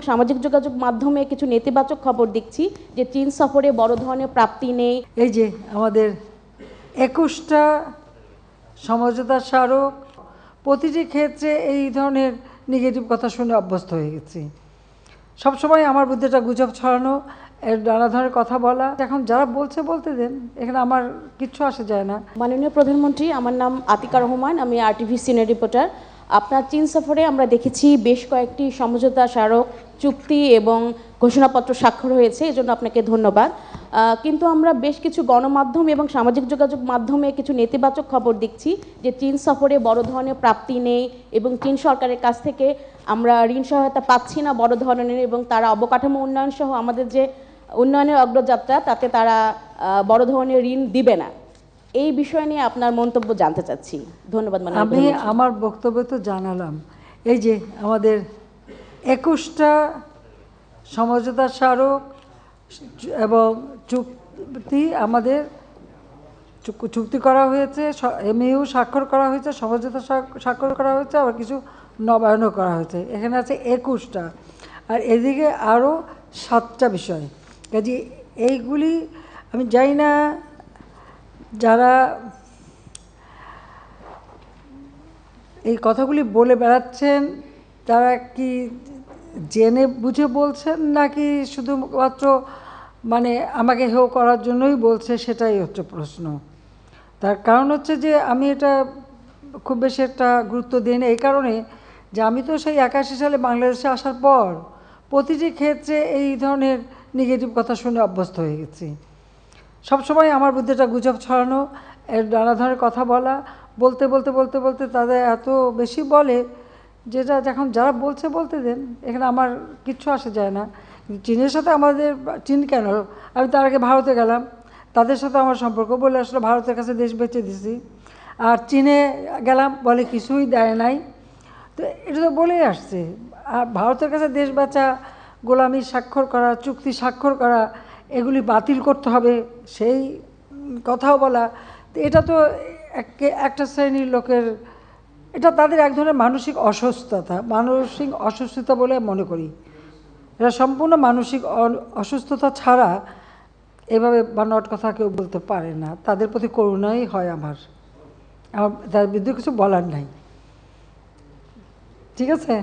সামাজিক যোগাযোগ মাধ্যমে কিছু নেতিবাচক খবর দেখছি যে চীন সফরে বড় ধরনের প্রাপ্তি নেই। এই যে আমাদের ২১টা সমঝোতা স্মারক, প্রতিটি ক্ষেত্রে এই ধরনের নেগেটিভ কথা শুনে অভ্যস্ত হয়ে গেছি। সবসময় আমার বুদ্ধি এটা গুজব ছড়ানো, নানা ধরনের কথা বলা। এখন যারা বলছে বলতে দেন, এখানে আমার কিচ্ছু আসে যায় না। মাননীয় প্রধানমন্ত্রী, আমার নাম আতিকা রহমান, আমি RTV সিনিয়র রিপোর্টার। আপনার চীন সফরে আমরা দেখেছি বেশ কয়েকটি সমঝোতা স্মারক, চুক্তি এবং ঘোষণাপত্র স্বাক্ষর হয়েছে, এজন্য আপনাকে ধন্যবাদ। কিন্তু আমরা বেশ কিছু গণমাধ্যম এবং সামাজিক যোগাযোগ মাধ্যমে কিছু নেতিবাচক খবর দেখছি যে চীন সফরে বড় ধরনের প্রাপ্তি নেই এবং চীন সরকারের কাছ থেকে আমরা ঋণ সহায়তা পাচ্ছি না বড় ধরনের, এবং তারা অবকাঠামো উন্নয়ন সহ আমাদের যে উন্নয়নের অগ্রযাত্রা তাতে তারা বড় ধরনের ঋণ দিবে না। এই বিষয় নিয়ে আপনার মন্তব্য জানতে চাচ্ছি। ধন্যবাদ। আমি আমার বক্তব্য তো জানালাম। এই যে আমাদের ২১টা সমঝোতা স্মারক এবং চুক্তি আমাদের চুক্তি করা হয়েছে, MOU স্বাক্ষর করা হয়েছে, সমঝোতা স্বাক্ষর করা হয়েছে, আবার কিছু নবায়নও করা হয়েছে। এখানে আছে ২১টা, আর এদিকে আরও 7টা বিষয়। কাজে এইগুলি আমি জানি না যারা এই কথাগুলি বলে বেড়াচ্ছেন তারা কি জেনে বুঝে বলছেন নাকি শুধুমাত্র মানে আমাকে হেয় করার জন্যই বলছে, সেটাই হচ্ছে প্রশ্ন। তার কারণ হচ্ছে যে আমি এটা খুব বেশি একটা গুরুত্ব দিই না, এই কারণে যে আমি তো সেই 81 সালে বাংলাদেশে আসার পর প্রতিটি ক্ষেত্রে এই ধরনের নেগেটিভ কথা শুনে অভ্যস্ত হয়ে গেছি। সবসময় আমার বুদ্ধি এটা গুজব ছড়ানো, নানা ধরনের কথা বলা, বলতে বলতে বলতে বলতে তাদের এত বেশি বলে যেটা এখন যারা বলছে বলতে দেন, এখানে আমার কিচ্ছু আসে যায় না। চীনের সাথে আমাদের, চীন কেন, আমি তার আগে ভারতে গেলাম, তাদের সাথে আমার সম্পর্ক বলে আসলে ভারতের কাছে দেশ বেচে দিছি। আর চীনে গেলাম, বলে কিছুই দেয় নাই। তো এটা তো বলেই আসছে। আর ভারতের কাছে দেশ বেচা, গোলামি স্বাক্ষর করা, চুক্তি স্বাক্ষর করা, এগুলি বাতিল করতে হবে সেই কথাও বলা, তো এটা তো একটা শ্রেণীর লোকের, এটা তাদের এক ধরনের মানসিক অসুস্থতা বলে মনে করি। এটা সম্পূর্ণ মানসিক অসুস্থতা ছাড়া এভাবে বানোয়াট কথা কেউ বলতে পারে না। তাদের প্রতি করুণাই হয় আমার তার বিরুদ্ধে কিছু বলার নাই। ঠিক আছে।